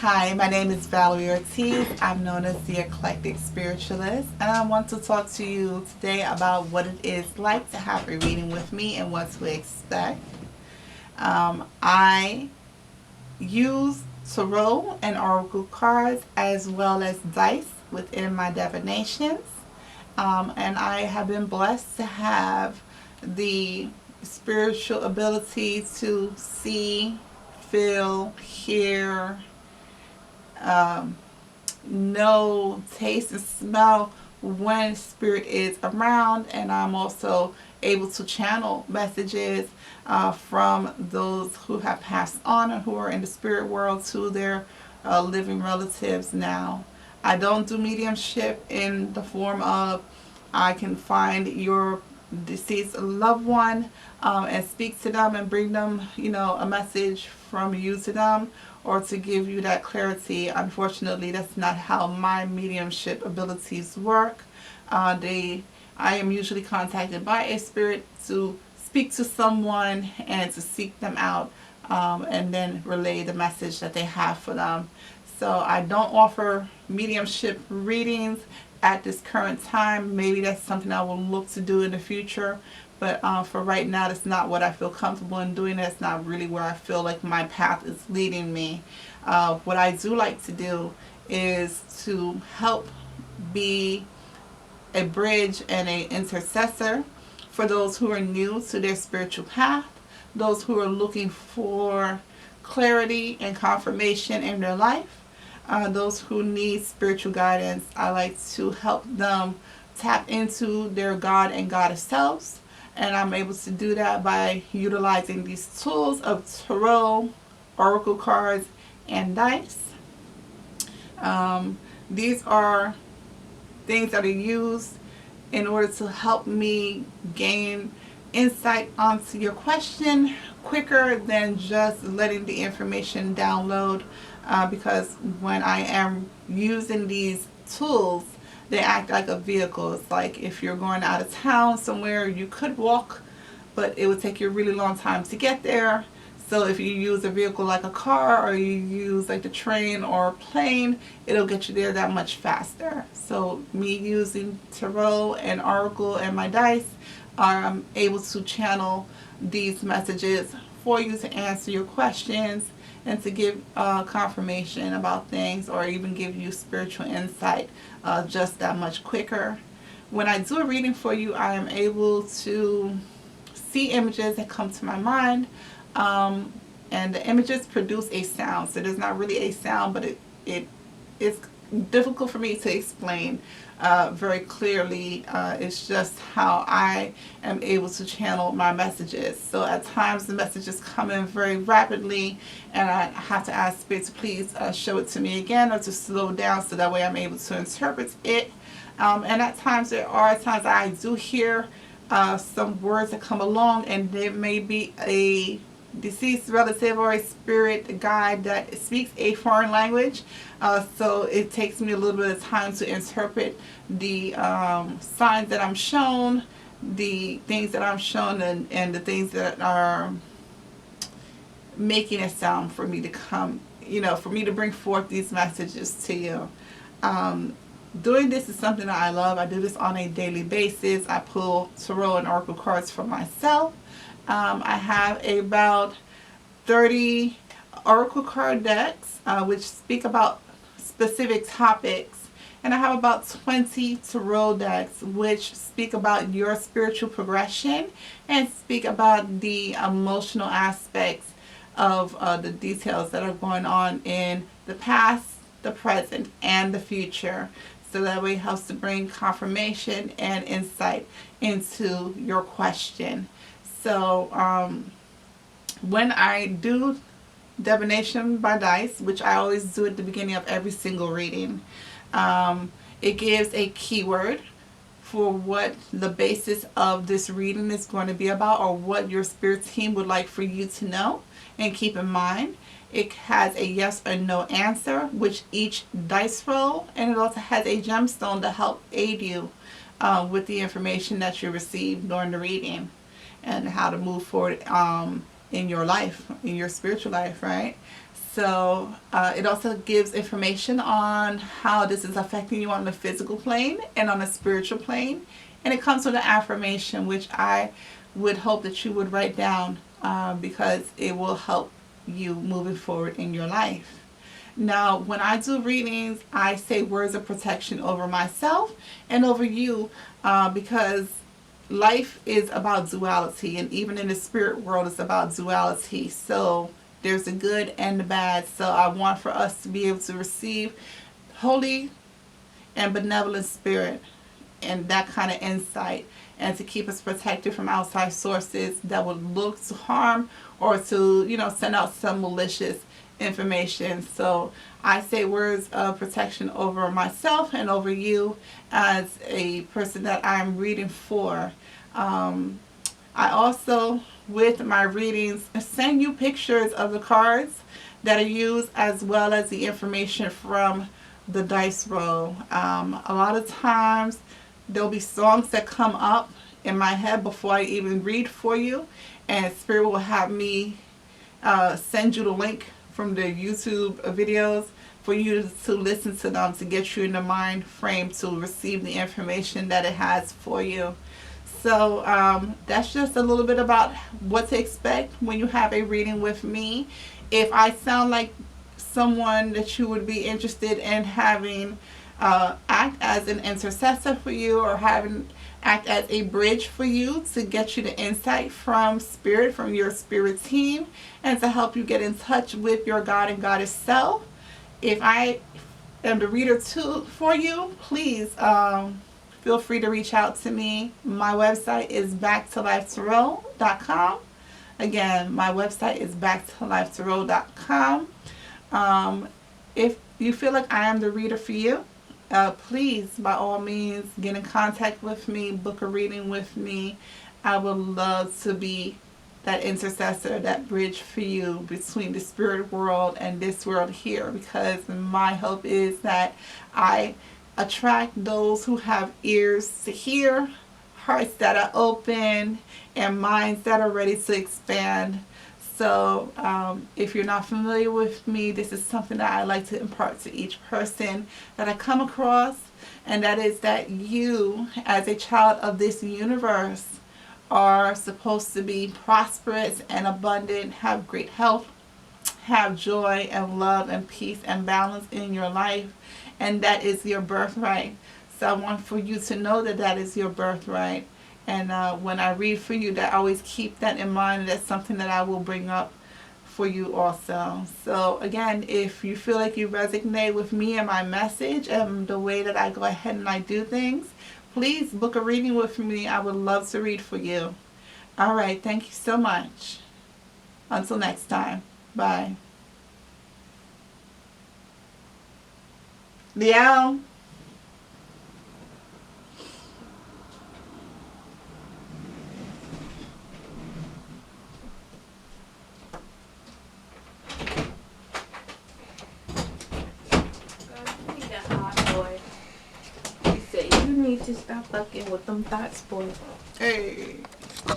Hi, my name is Valerie Ortiz. I'm known as the Eclectic Spiritualist, and I want to talk to you today about what it is like to have a reading with me and what to expect. I use tarot and oracle cards as well as dice within my divinations, and I have been blessed to have the spiritual ability to see, feel, hear, um, know, taste, and smell when spirit is around, and I'm also able to channel messages from those who have passed on and who are in the spirit world to their living relatives now. I don't do mediumship in the form of I can find your deceased loved one and speak to them and bring them, a message from you to them or to give you that clarity. Unfortunately, that's not how my mediumship abilities work. I am usually contacted by a spirit to speak to someone and to seek them out and then relay the message that they have for them. So I don't offer mediumship readings at this current time. Maybe that's something I will look to do in the future. But for right now, that's not what I feel comfortable in doing. That's not really where I feel like my path is leading me. What I do like to do is to help be a bridge and an intercessor for those who are new to their spiritual path, those who are looking for clarity and confirmation in their life, those who need spiritual guidance. I like to help them tap into their God and Goddess selves, and I'm able to do that by utilizing these tools of tarot, oracle cards, and dice. These are things that are used in order to help me gain insight onto your question quicker than just letting the information download, because when I am using these tools, they act like a vehicle. It's like if you're going out of town somewhere, you could walk, but it would take you a really long time to get there. So if you use a vehicle like a car or you use like the train or a plane, it'll get you there that much faster. So me using tarot and oracle and my dice, I'm able to channel these messages for you to answer your questions and to give confirmation about things or even give you spiritual insight just that much quicker. When I do a reading for you, I am able to see images that come to my mind, and the images produce a sound. So there's not really a sound, but it's difficult for me to explain very clearly. It's just how I am able to channel my messages. So at times the messages come in very rapidly, and I have to ask Spirit to please show it to me again or to slow down so that way I'm able to interpret it. And at times there are times I do hear some words that come along, and there may be a deceased relative or a spirit guide that speaks a foreign language, so it takes me a little bit of time to interpret the signs that I'm shown, the things that I'm shown, and the things that are making a sound for me to come, for me to bring forth these messages to you. Doing this is something that I love. I do this on a daily basis. I pull tarot and oracle cards for myself. I have about 30 oracle card decks which speak about specific topics, and I have about 20 tarot decks which speak about your spiritual progression and speak about the emotional aspects of the details that are going on in the past, the present, and the future. So that way it helps to bring confirmation and insight into your question. So when I do divination by dice, which I always do at the beginning of every single reading, it gives a keyword for what the basis of this reading is going to be about, or what your spirit team would like for you to know and keep in mind. It has a yes or no answer, which each dice roll, and it also has a gemstone to help aid you with the information that you receive during the reading and how to move forward in your life, in your spiritual life, right? So it also gives information on how this is affecting you on the physical plane and on the spiritual plane. And it comes with an affirmation, which I would hope that you would write down because it will help you moving forward in your life. Now, when I do readings, I say words of protection over myself and over you because life is about duality, and even in the spirit world, it's about duality. So there's the good and the bad. So I want for us to be able to receive holy and benevolent spirit and that kind of insight, and to keep us protected from outside sources that would look to harm or to, send out some malicious information. So I say words of protection over myself and over you as a person that I'm reading for. I also, with my readings, send you pictures of the cards that are used, as well as the information from the dice roll. A lot of times there'll be songs that come up in my head before I even read for you, and Spirit will have me send you the link from the YouTube videos for you to listen to them, to get you in the mind frame to receive the information that it has for you. So that's just a little bit about what to expect when you have a reading with me. If I sound like someone that you would be interested in having act as an intercessor for you, or having act as a bridge for you to get you the insight from Spirit, from your spirit team, and to help you get in touch with your God and Goddess self, if I am the reader too for you, please feel free to reach out to me. My website is backtolifetarot.com. Again, my website is backtolifetarot.com. If you feel like I am the reader for you, please, by all means, get in contact with me, book a reading with me. I would love to be that intercessor, that bridge for you between the spirit world and this world here, because my hope is that I attract those who have ears to hear, hearts that are open, and minds that are ready to expand. So if you're not familiar with me, this is something that I like to impart to each person that I come across, and that is that you, as a child of this universe, are supposed to be prosperous and abundant, have great health, have joy and love and peace and balance in your life, and that is your birthright. So I want for you to know that that is your birthright. And when I read for you, that always keep that in mind. That's something that I will bring up for you also. So again, if you feel like you resonate with me and my message and the way that I go ahead and I do things, please book a reading with me. I would love to read for you. All right. Thank you so much. Until next time. Bye. Leo. You need to stop fucking with them thoughts, boy. Hey.